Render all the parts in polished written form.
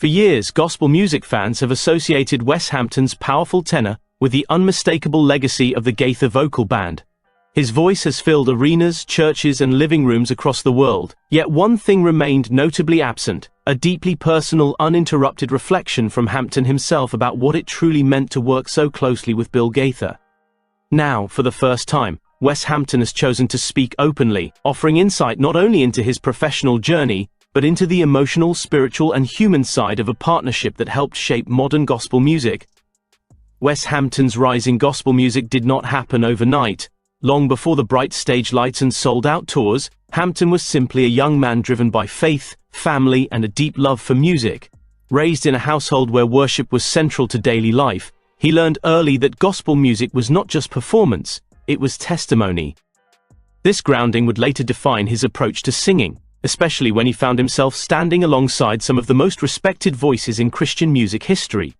For years, gospel music fans have associated Wes Hampton's powerful tenor with the unmistakable legacy of the Gaither Vocal Band. His voice has filled arenas, churches, and living rooms across the world, yet one thing remained notably absent: a deeply personal, uninterrupted reflection from Hampton himself about what it truly meant to work so closely with Bill Gaither. Now, for the first time, Wes Hampton has chosen to speak openly, offering insight not only into his professional journey, but into the emotional, spiritual, and human side of a partnership that helped shape modern gospel music. Wes Hampton's rise in gospel music did not happen overnight. Long before the bright stage lights and sold-out tours, Hampton was simply a young man driven by faith, family, and a deep love for music. Raised in a household where worship was central to daily life, he learned early that gospel music was not just performance, it was testimony. This grounding would later define his approach to singing, especially when he found himself standing alongside some of the most respected voices in Christian music history.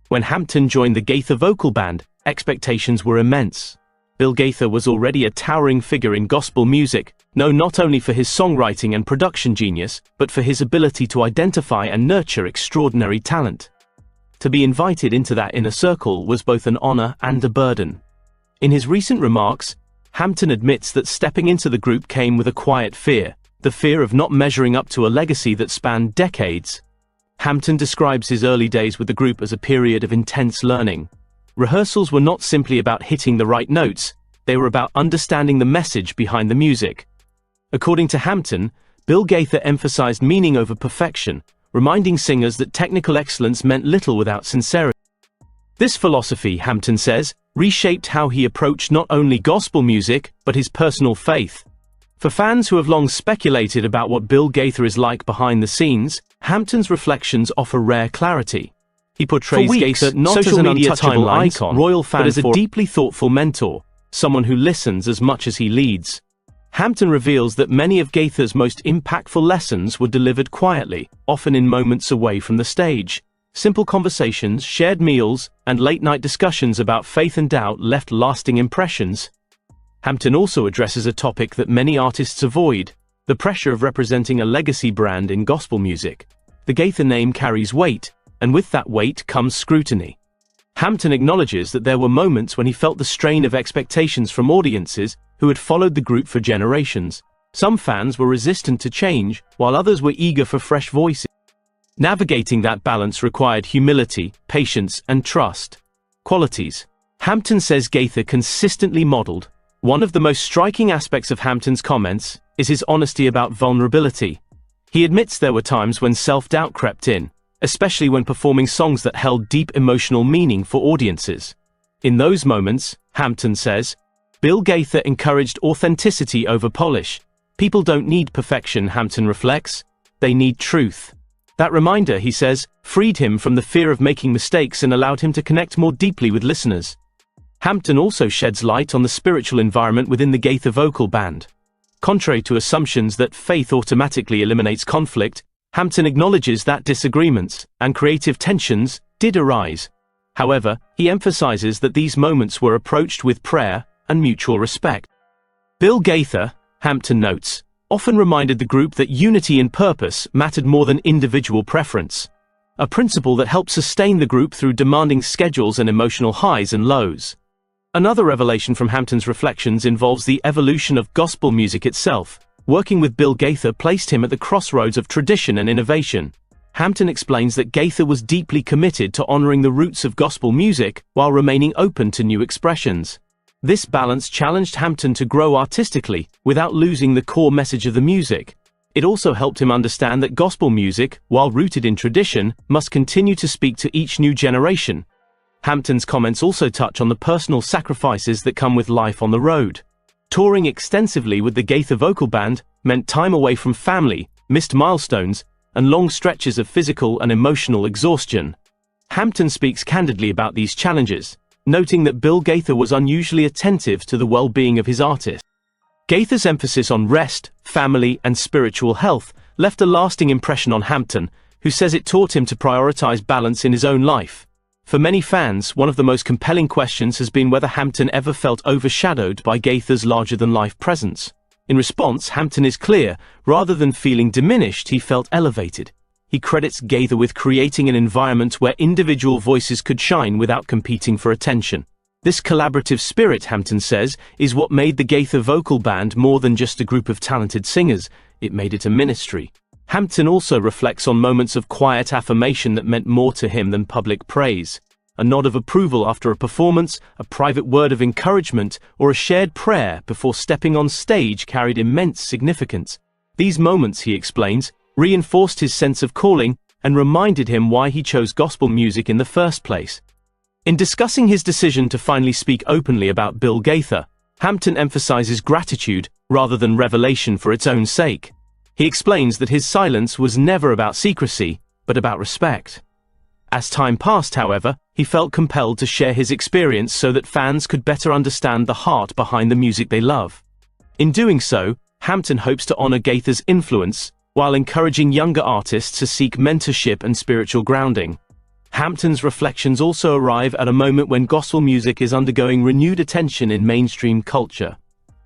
When Hampton joined the Gaither Vocal Band, expectations were immense. Bill Gaither was already a towering figure in gospel music, known not only for his songwriting and production genius, but for his ability to identify and nurture extraordinary talent. To be invited into that inner circle was both an honor and a burden. In his recent remarks, Hampton admits that stepping into the group came with a quiet fear, the fear of not measuring up to a legacy that spanned decades. Hampton describes his early days with the group as a period of intense learning. Rehearsals were not simply about hitting the right notes, they were about understanding the message behind the music. According to Hampton, Bill Gaither emphasized meaning over perfection, reminding singers that technical excellence meant little without sincerity. This philosophy, Hampton says, reshaped how he approached not only gospel music, but his personal faith. For fans who have long speculated about what Bill Gaither is like behind the scenes, Hampton's reflections offer rare clarity. He portrays Gaither not as an untouchable icon, but as a deeply thoughtful mentor, someone who listens as much as he leads. Hampton reveals that many of Gaither's most impactful lessons were delivered quietly, often in moments away from the stage. Simple conversations, shared meals, and late-night discussions about faith and doubt left lasting impressions. Hampton also addresses a topic that many artists avoid: the pressure of representing a legacy brand in gospel music. The Gaither name carries weight, and with that weight comes scrutiny. Hampton acknowledges that there were moments when he felt the strain of expectations from audiences who had followed the group for generations. Some fans were resistant to change, while others were eager for fresh voices. Navigating that balance required humility, patience, and trust. Qualities Hampton says Gaither consistently modeled. One of the most striking aspects of Hampton's comments is his honesty about vulnerability. He admits there were times when self-doubt crept in, especially when performing songs that held deep emotional meaning for audiences. In those moments, Hampton says, Bill Gaither encouraged authenticity over polish. People don't need perfection, Hampton reflects. They need truth. That reminder, he says, freed him from the fear of making mistakes and allowed him to connect more deeply with listeners. Hampton also sheds light on the spiritual environment within the Gaither Vocal Band. Contrary to assumptions that faith automatically eliminates conflict, Hampton acknowledges that disagreements and creative tensions did arise. However, he emphasizes that these moments were approached with prayer and mutual respect. Bill Gaither, Hampton notes, often reminded the group that unity in purpose mattered more than individual preference, a principle that helped sustain the group through demanding schedules and emotional highs and lows. Another revelation from Hampton's reflections involves the evolution of gospel music itself. Working with Bill Gaither placed him at the crossroads of tradition and innovation. Hampton explains that Gaither was deeply committed to honoring the roots of gospel music while remaining open to new expressions. This balance challenged Hampton to grow artistically without losing the core message of the music. It also helped him understand that gospel music, while rooted in tradition, must continue to speak to each new generation. Hampton's comments also touch on the personal sacrifices that come with life on the road. Touring extensively with the Gaither Vocal Band meant time away from family, missed milestones, and long stretches of physical and emotional exhaustion. Hampton speaks candidly about these challenges, noting that Bill Gaither was unusually attentive to the well-being of his artist. Gaither's emphasis on rest, family, and spiritual health left a lasting impression on Hampton, who says it taught him to prioritize balance in his own life. For many fans, one of the most compelling questions has been whether Hampton ever felt overshadowed by Gaither's larger-than-life presence. In response, Hampton is clear: rather than feeling diminished, he felt elevated. he credits Gaither with creating an environment where individual voices could shine without competing for attention. This collaborative spirit, Hampton says, is what made the Gaither Vocal Band more than just a group of talented singers. It made it a ministry. Hampton also reflects on moments of quiet affirmation that meant more to him than public praise. A nod of approval after a performance, a private word of encouragement, or a shared prayer before stepping on stage carried immense significance. These moments, he explains, reinforced his sense of calling and reminded him why he chose gospel music in the first place. In discussing his decision to finally speak openly about Bill Gaither, Hampton emphasizes gratitude rather than revelation for its own sake. He explains that his silence was never about secrecy, but about respect. As time passed, however, he felt compelled to share his experience so that fans could better understand the heart behind the music they love. In doing so, Hampton hopes to honor Gaither's influence, while encouraging younger artists to seek mentorship and spiritual grounding. Hampton's reflections also arrive at a moment when gospel music is undergoing renewed attention in mainstream culture.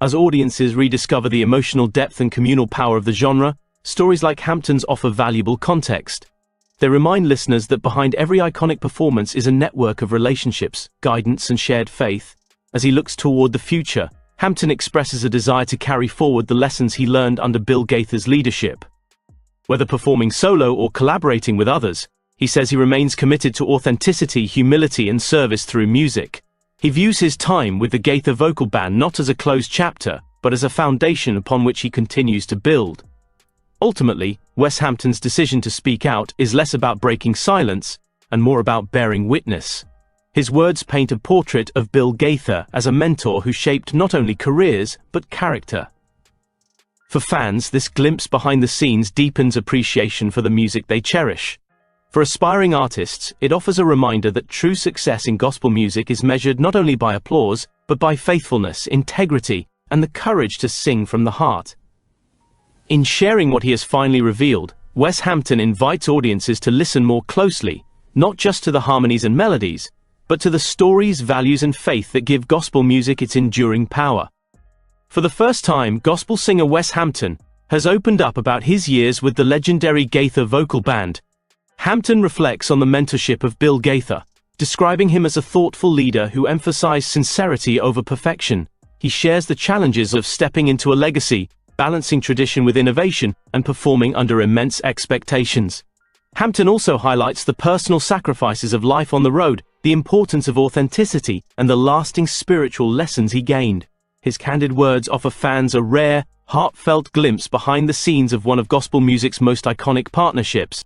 As audiences rediscover the emotional depth and communal power of the genre, stories like Hampton's offer valuable context. They remind listeners that behind every iconic performance is a network of relationships, guidance, and shared faith. As he looks toward the future, Hampton expresses a desire to carry forward the lessons he learned under Bill Gaither's leadership. Whether performing solo or collaborating with others, he says he remains committed to authenticity, humility, and service through music. He views his time with the Gaither Vocal Band not as a closed chapter, but as a foundation upon which he continues to build. Ultimately, Wes Hampton's decision to speak out is less about breaking silence and more about bearing witness. His words paint a portrait of Bill Gaither as a mentor who shaped not only careers, but character. For fans, this glimpse behind the scenes deepens appreciation for the music they cherish. For aspiring artists, it offers a reminder that true success in gospel music is measured not only by applause, but by faithfulness, integrity, and the courage to sing from the heart. In sharing what he has finally revealed, Wes Hampton invites audiences to listen more closely, not just to the harmonies and melodies, but to the stories, values, and faith that give gospel music its enduring power. For the first time, gospel singer Wes Hampton has opened up about his years with the legendary Gaither Vocal Band. Hampton reflects on the mentorship of Bill Gaither, describing him as a thoughtful leader who emphasized sincerity over perfection. He shares the challenges of stepping into a legacy, balancing tradition with innovation, and performing under immense expectations. Hampton also highlights the personal sacrifices of life on the road, the importance of authenticity, and the lasting spiritual lessons he gained. His candid words offer fans a rare, heartfelt glimpse behind the scenes of one of gospel music's most iconic partnerships.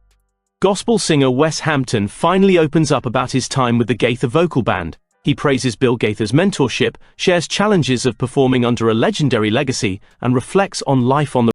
Gospel singer Wes Hampton finally opens up about his time with the Gaither Vocal Band. He praises Bill Gaither's mentorship, shares challenges of performing under a legendary legacy, and reflects on life on the